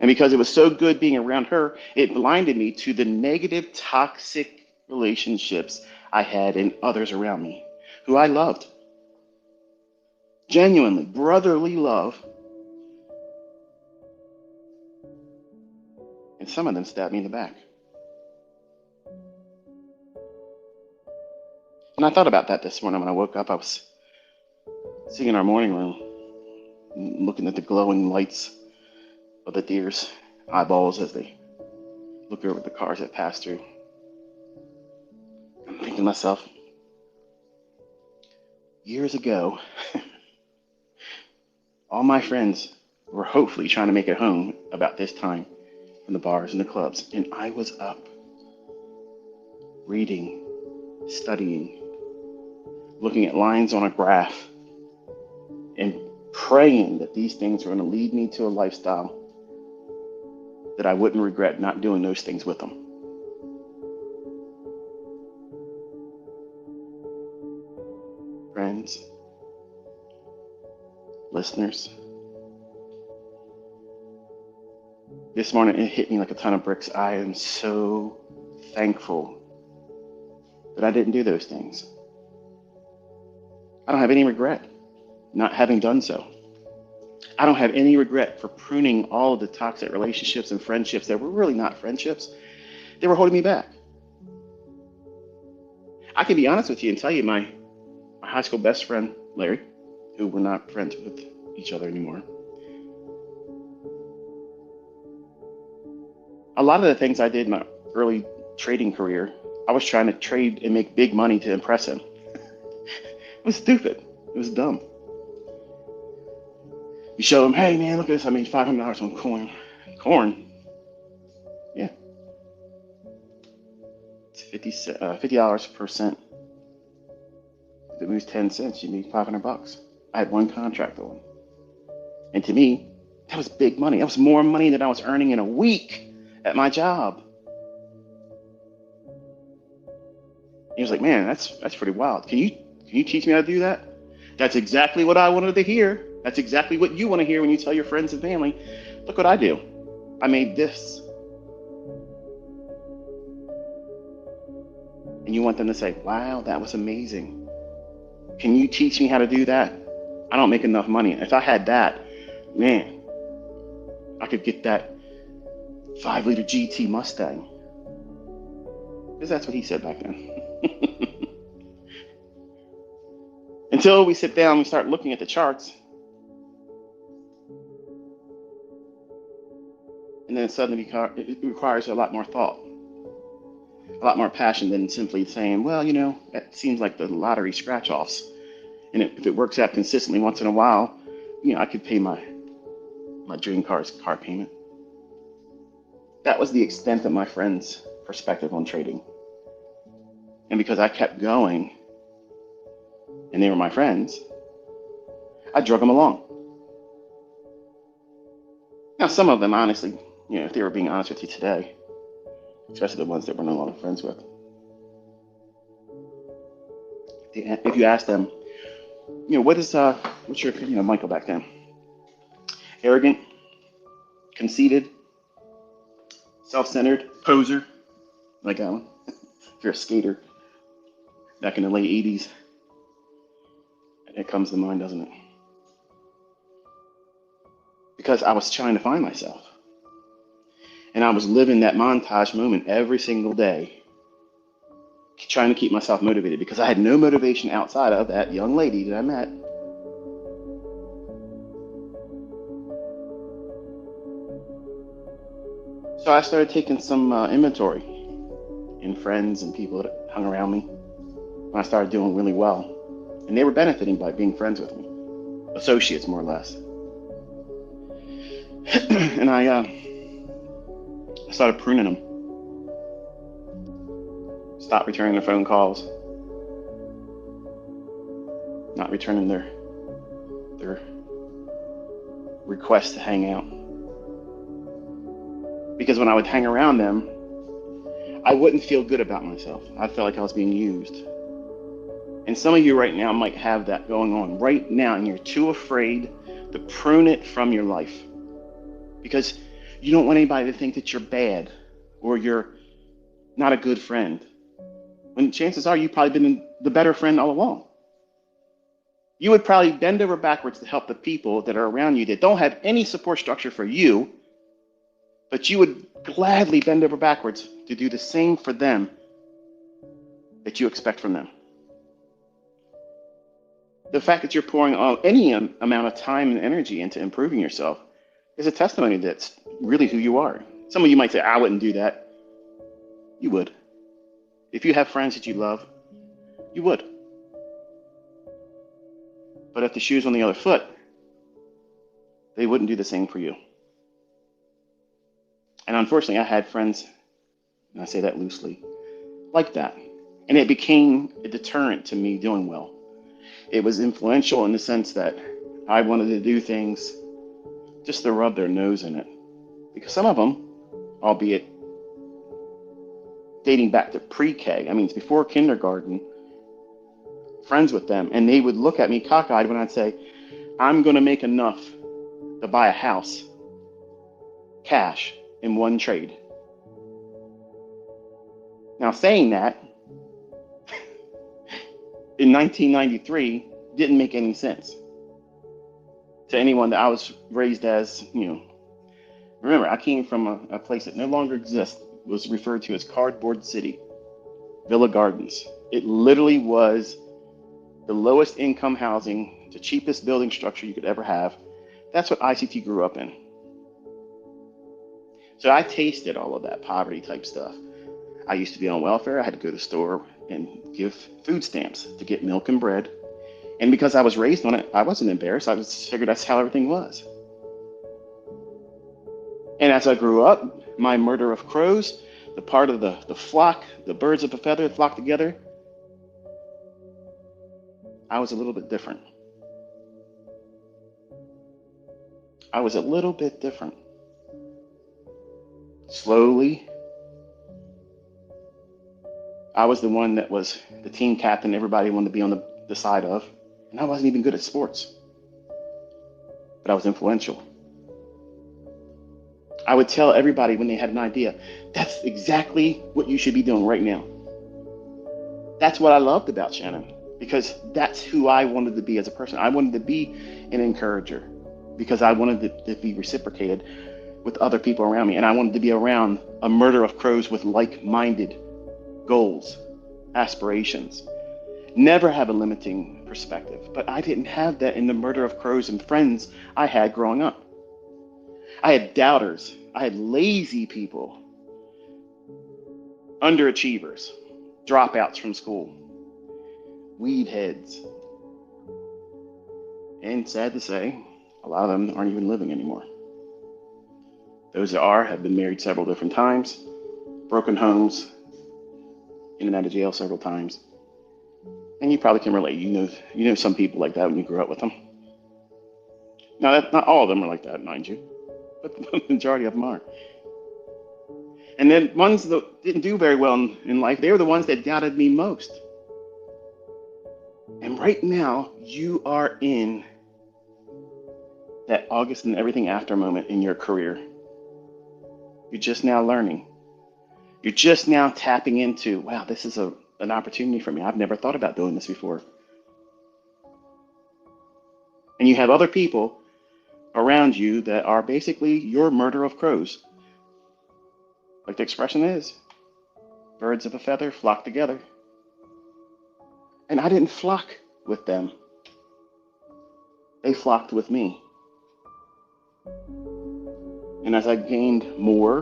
And because it was so good being around her, it blinded me to the negative, toxic relationships I had in others around me who I loved. Genuinely, brotherly love. And some of them stabbed me in the back. And I thought about that this morning when I woke up. I was sitting in our morning room, looking at the glowing lights of the deer's eyeballs as they look over the cars that pass through. I'm thinking to myself, years ago, all my friends were hopefully trying to make it home about this time from the bars and the clubs. And I was up reading, studying, looking at lines on a graph, and praying that these things were going to lead me to a lifestyle that I wouldn't regret not doing those things with them. Friends, listeners, this morning it hit me like a ton of bricks. I am so thankful that I didn't do those things. I don't have any regret not having done so. I don't have any regret for pruning all of the toxic relationships and friendships that were really not friendships. They were holding me back. I can be honest with you and tell you my high school best friend, Larry, who we're not friends with each other anymore. A lot of the things I did in my early trading career, I was trying to trade and make big money to impress him. It was stupid. It was dumb. You show him, hey man, look at this. I made $500 on corn. Corn? Yeah. It's $50 per cent. If it moves 10 cents, you need $500. I had one contract on. And to me, that was big money. That was more money than I was earning in a week at my job. He was like, man, that's pretty wild. Can you teach me how to do that? That's exactly what I wanted to hear. That's exactly what you want to hear when you tell your friends and family, look what I do. I made this. And you want them to say, wow, that was amazing. Can you teach me how to do that? I don't make enough money. If I had that, man, I could get that 5-liter GT Mustang. Because that's what he said back then. Until we sit down and we start looking at the charts. And then suddenly it requires a lot more thought, a lot more passion than simply saying, well, that seems like the lottery scratch-offs. And if it works out consistently once in a while, I could pay my dream car payment. That was the extent of my friend's perspective on trading. And because I kept going, and they were my friends, I drug them along. Now, some of them, honestly, if they were being honest with you today, especially the ones that we're no longer friends with, if you ask them, what's your opinion of Michael back then? Arrogant, conceited, self-centered, poser, like that one. If you're a skater back in the late 80s, it comes to mind, doesn't it? Because I was trying to find myself. And I was living that montage moment every single day, trying to keep myself motivated because I had no motivation outside of that young lady that I met. So I started taking some inventory in friends and people that hung around me. And I started doing really well. And they were benefiting by being friends with me. Associates, more or less. And I started pruning them. Stopped returning their phone calls. Not returning their requests to hang out. Because when I would hang around them, I wouldn't feel good about myself. I felt like I was being used. And some of you right now might have that going on right now, and you're too afraid to prune it from your life. Because You don't want anybody to think that you're bad or you're not a good friend, when chances are you've probably been the better friend all along. You would probably bend over backwards to help the people that are around you that don't have any support structure for you, but you would gladly bend over backwards to do the same for them that you expect from them. The fact that you're pouring any amount of time and energy into improving yourself is a testimony that's really who you are. Some of you might say, I wouldn't do that. You would. If you have friends that you love, you would. But if the shoe's on the other foot, they wouldn't do the same for you. And unfortunately, I had friends, and I say that loosely, like that. And it became a deterrent to me doing well. It was influential in the sense that I wanted to do things just to rub their nose in it. Because some of them, albeit dating back to pre-K, I mean, it's before kindergarten, friends with them, and they would look at me cockeyed when I'd say, I'm going to make enough to buy a house, cash, in one trade. Now, saying that in 1993 didn't make any sense to anyone that I was raised as, Remember, I came from a place that no longer exists, was referred to as Cardboard City, Villa Gardens. It literally was the lowest income housing, the cheapest building structure you could ever have. That's what ICT grew up in. So I tasted all of that poverty type stuff. I used to be on welfare. I had to go to the store and give food stamps to get milk and bread. And because I was raised on it, I wasn't embarrassed. I just figured that's how everything was. And as I grew up, my murder of crows, the part of the flock, the birds of a feather flock together, I was a little bit different. I was a little bit different. Slowly, I was the one that was the team captain everybody wanted to be on the side of, and I wasn't even good at sports, but I was influential. I would tell everybody when they had an idea, that's exactly what you should be doing right now. That's what I loved about Shannon, because that's who I wanted to be as a person. I wanted to be an encourager because I wanted to be reciprocated with other people around me. And I wanted to be around a murder of crows with like-minded goals, aspirations. Never have a limiting perspective. But I didn't have that in the murder of crows and friends I had growing up. I had doubters. I had lazy people, underachievers, dropouts from school, weed heads. And sad to say, a lot of them aren't even living anymore. Those that are have been married several different times, broken homes, in and out of jail several times. And you probably can relate. You know some people like that when you grew up with them. Now, not all of them are like that, mind you, but the majority of them are. And then ones that didn't do very well in life, they were the ones that doubted me most. And right now, you are in that August and everything after moment in your career. You're just now learning. You're just now tapping into, wow, this is an opportunity for me. I've never thought about doing this before. And you have other people around you that are basically your murder of crows. Like the expression is, birds of a feather flock together. And I didn't flock with them. They flocked with me. And as I gained more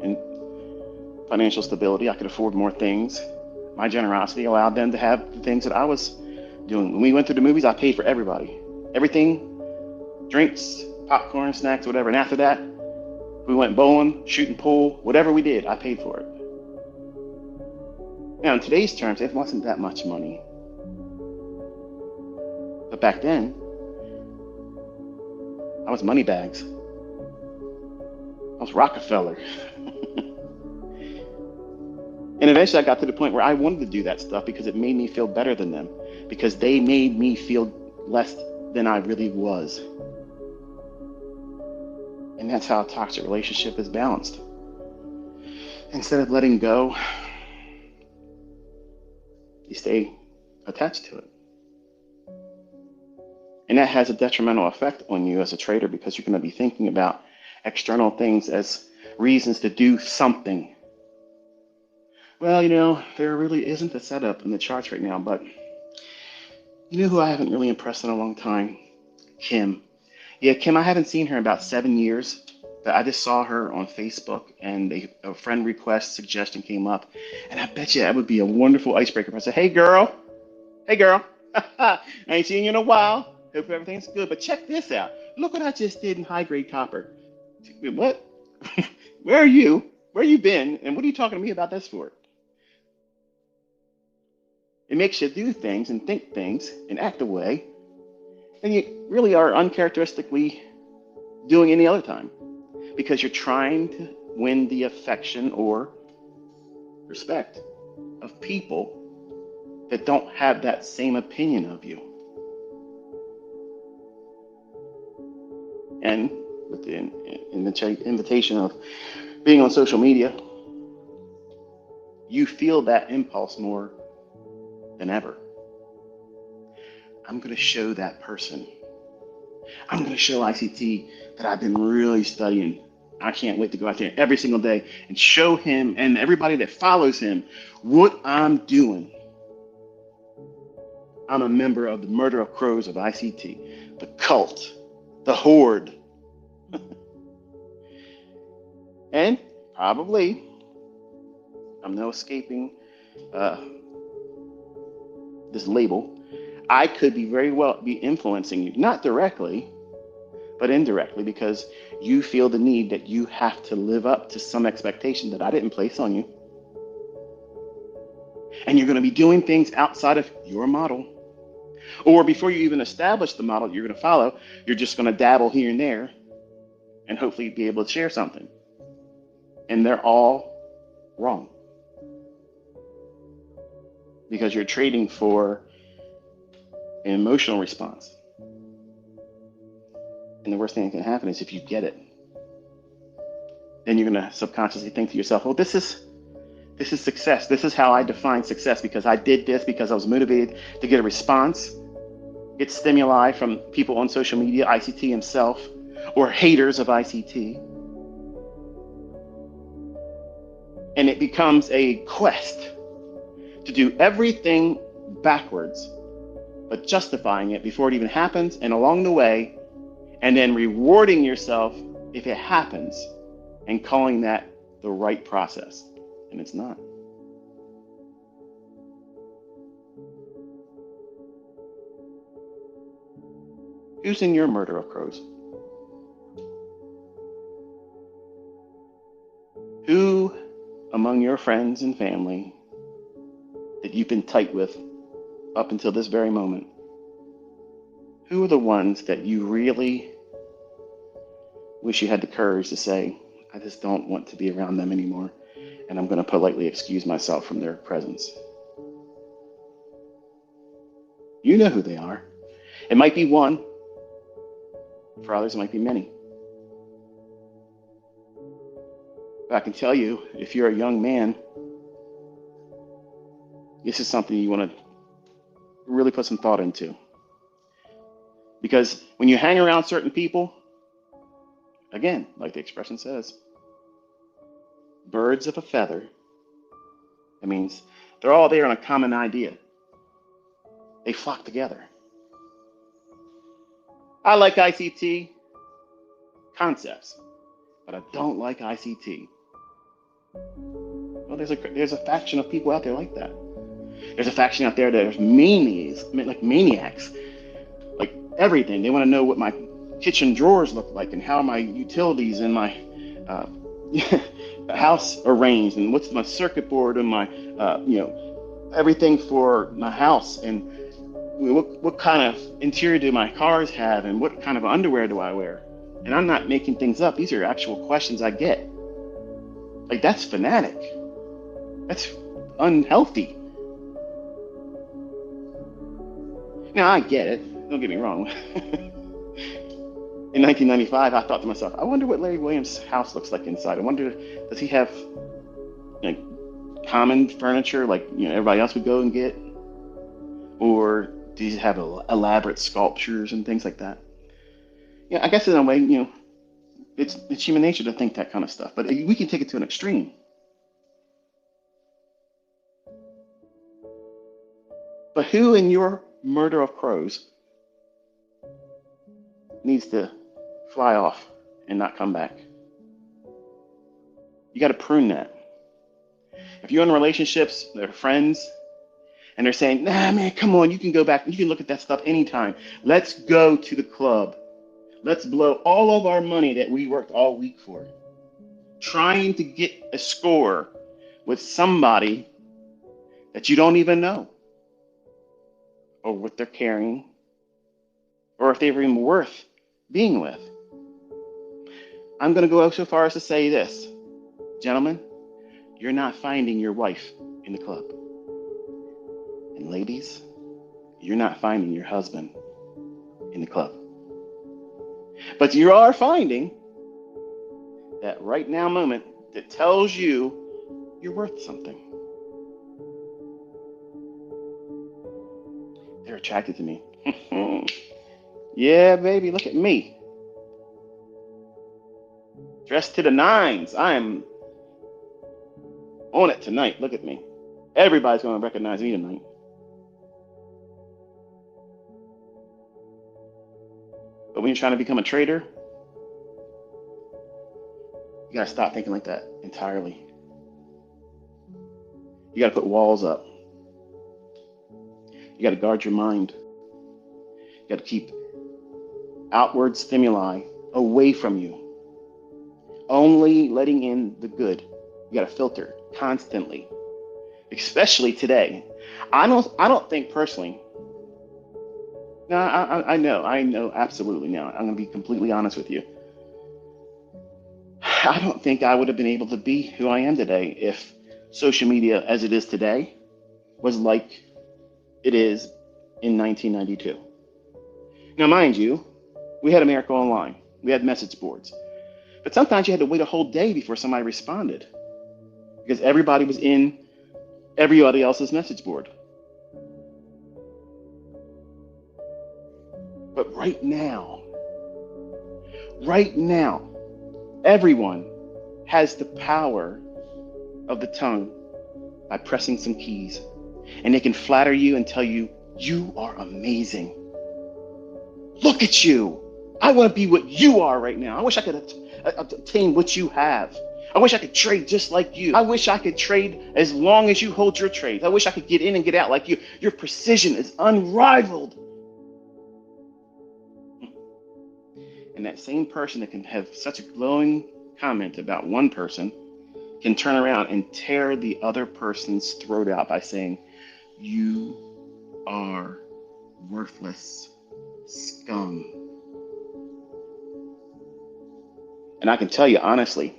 in financial stability, I could afford more things. My generosity allowed them to have the things that I was doing. When we went to the movies, I paid for everybody. Everything, drinks, popcorn, snacks, whatever. And after that, we went bowling, shooting pool, whatever we did, I paid for it. Now, in today's terms, it wasn't that much money. But back then, I was Moneybags. I was Rockefeller. And eventually I got to the point where I wanted to do that stuff because it made me feel better than them, because they made me feel less than I really was. And that's how a toxic relationship is balanced. Instead of letting go, you stay attached to it. And that has a detrimental effect on you as a trader because you're going to be thinking about external things as reasons to do something. Well, there really isn't a setup in the charts right now, but you know who I haven't really impressed in a long time? Kim. Yeah, Kim, I haven't seen her in about 7 years, but I just saw her on Facebook and a friend request suggestion came up. And I bet you that would be a wonderful icebreaker. I said, hey, girl, I ain't seen you in a while. Hope everything's good. But check this out. Look what I just did in high grade copper. What? Where are you? Where you been? And what are you talking to me about this for? It makes you do things and think things and act a way, and you really are uncharacteristically doing any other time because you're trying to win the affection or respect of people that don't have that same opinion of you. And with the invitation of being on social media, you feel that impulse more than ever. I'm going to show that person. I'm going to show ICT that I've been really studying. I can't wait to go out there every single day and show him and everybody that follows him what I'm doing. I'm a member of the Murder of Crows of ICT, the cult, the horde. And probably, I'm no escaping this label, I could be very well be influencing you, not directly, but indirectly, because you feel the need that you have to live up to some expectation that I didn't place on you. And you're going to be doing things outside of your model. Or before you even establish the model you're going to follow, you're just going to dabble here and there and hopefully be able to share something. And they're all wrong. Because you're trading for an emotional response. And the worst thing that can happen is if you get it, then you're going to subconsciously think to yourself, well, this is success. This is how I define success because I did this, because I was motivated to get a response, get stimuli from people on social media, ICT himself, or haters of ICT. And it becomes a quest to do everything backwards, but justifying it before it even happens and along the way, and then rewarding yourself if it happens and calling that the right process. And it's not. Who's in your murder of crows? Who among your friends and family that you've been tight with up until this very moment, who are the ones that you really wish you had the courage to say, I just don't want to be around them anymore, and I'm going to politely excuse myself from their presence? You know who they are. It might be one. For others, it might be many. But I can tell you, if you're a young man, this is something you want to really put some thought into. Because when you hang around certain people, again, like the expression says, birds of a feather, it means they're all there on a common idea. They flock together. I like ICT concepts, but I don't like ICT. Well, there's a faction of people out there like that. There's a faction out there that there's maniacs, like everything. They want to know what my kitchen drawers look like and how my utilities and my house arranged and what's my circuit board and my everything for my house and what kind of interior do my cars have and what kind of underwear do I wear. And I'm not making things up. These are actual questions I get. Like, that's fanatic. That's unhealthy. Now, I get it. Don't get me wrong. In 1995, I thought to myself, I wonder what Larry Williams' house looks like inside. I wonder, does he have like common furniture like everybody else would go and get, or does he have elaborate sculptures and things like that? Yeah, I guess in a way, it's human nature to think that kind of stuff, but we can take it to an extreme. But who in your murder of crows needs to fly off and not come back? You got to prune that. If you're in relationships, they're friends, and they're saying, nah, man, come on, you can go back. You can look at that stuff anytime. Let's go to the club. Let's blow all of our money that we worked all week for, trying to get a score with somebody that you don't even know, or what they're carrying, or if they're even worth being with. I'm going to go so far as to say this. Gentlemen, you're not finding your wife in the club. And ladies, you're not finding your husband in the club. But you are finding that right now moment that tells you you're worth something. They're attracted to me. Yeah, baby, look at me. Dressed to the nines. I am on it tonight. Look at me. Everybody's going to recognize me tonight. But when you're trying to become a trader, you got to stop thinking like that entirely. You got to put walls up. You got to guard your mind. You got to keep outward stimuli away from you. Only letting in the good. You got to filter constantly, especially today. I don't think personally. No, I know, absolutely. Now, I'm going to be completely honest with you. I don't think I would have been able to be who I am today if social media as it is today was like it is in 1992. Now, mind you, we had America Online. We had message boards. But sometimes you had to wait a whole day before somebody responded because everybody was in everybody else's message board. But right now, everyone has the power of the tongue by pressing some keys. And they can flatter you and tell you, you are amazing. Look at you. I want to be what you are right now. I wish I could attain what you have. I wish I could trade just like you. I wish I could trade as long as you hold your trades. I wish I could get in and get out like you. Your precision is unrivaled. And that same person that can have such a glowing comment about one person can turn around and tear the other person's throat out by saying, you are worthless scum. And I can tell you honestly,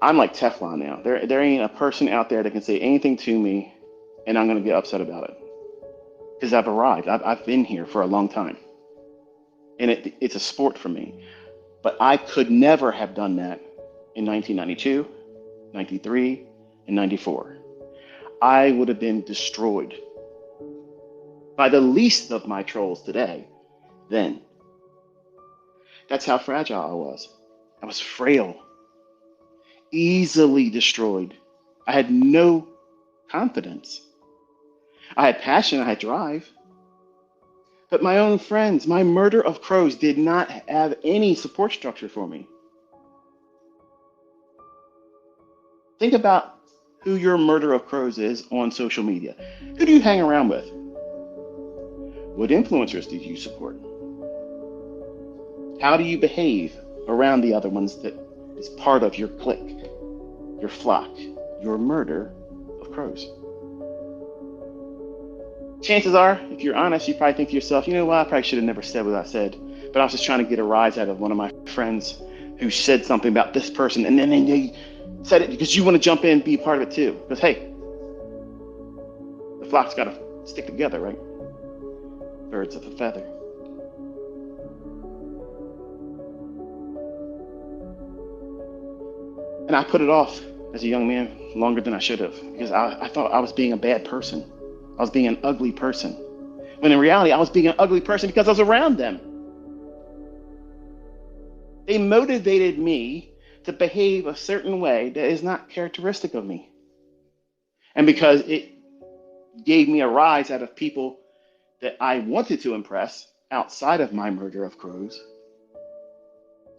I'm like Teflon now. There ain't a person out there that can say anything to me and I'm going to get upset about it. Because I've arrived. I've been here for a long time. And it's a sport for me. But I could never have done that in 1992, 93, and 94. I would have been destroyed by the least of my trolls today then. That's how fragile I was. I was frail, easily destroyed. I had no confidence. I had passion, I had drive. But my own friends, my murder of crows did not have any support structure for me. Think about who your murder of crows is on social media. Who do you hang around with? What influencers do you support? How do you behave around the other ones that is part of your clique, your flock, your murder of crows? Chances are, if you're honest, you probably think to yourself, you know what, I probably should have never said what I said, but I was just trying to get a rise out of one of my friends who said something about this person, and then they said it because you want to jump in and be a part of it too. Because hey, the flock's got to stick together, right? Birds of a feather. And I put it off as a young man longer than I should have because I thought I was being a bad person. I was being an ugly person. When in reality, I was being an ugly person because I was around them. They motivated me to behave a certain way that is not characteristic of me. And because it gave me a rise out of people that I wanted to impress outside of my merger of crows,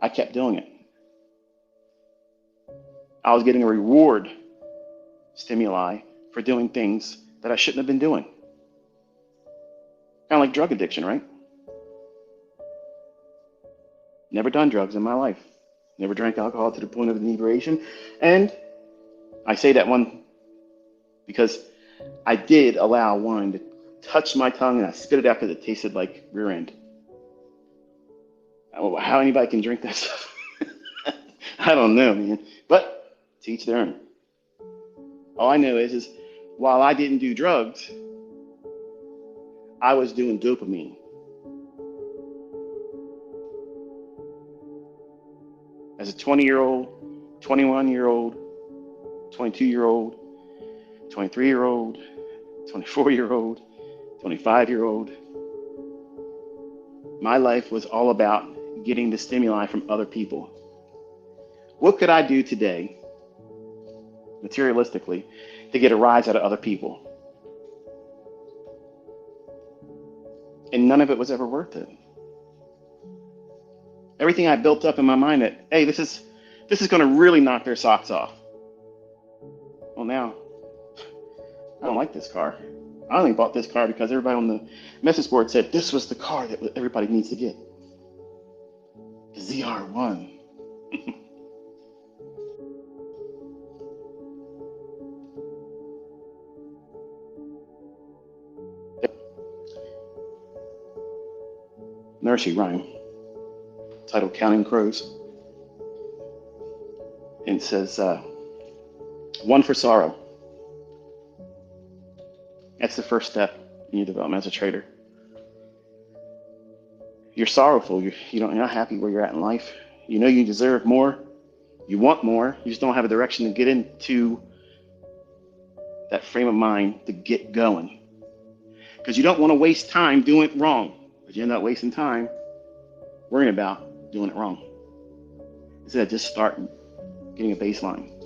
I kept doing it. I was getting a reward stimuli for doing things that I shouldn't have been doing. Kind of like drug addiction, right? Never done drugs in my life. Never drank alcohol to the point of inebriation. And I say that one because I did allow wine to touch my tongue and I spit it out because it tasted like rear end. How anybody can drink that stuff? I don't know, man. But to each their own. All I know is while I didn't do drugs, I was doing dopamine. As a 20-year-old, 21-year-old, 22-year-old, 23-year-old, 24-year-old, 25-year-old, my life was all about getting the stimuli from other people. What could I do today, materialistically, to get a rise out of other people? And none of it was ever worth it. Everything I built up in my mind that, hey, this is going to really knock their socks off. Well, now, I don't like this car. I only bought this car because everybody on the message board said this was the car that everybody needs to get. ZR1. Nursery rhyme titled Counting Crows. And it says, one for sorrow. That's the first step in your development as a trader. You're sorrowful. You're not happy where you're at in life. You know you deserve more. You want more. You just don't have a direction to get into that frame of mind to get going. Because you don't want to waste time doing it wrong. But you end up wasting time worrying about doing it wrong. Instead, just start getting a baseline.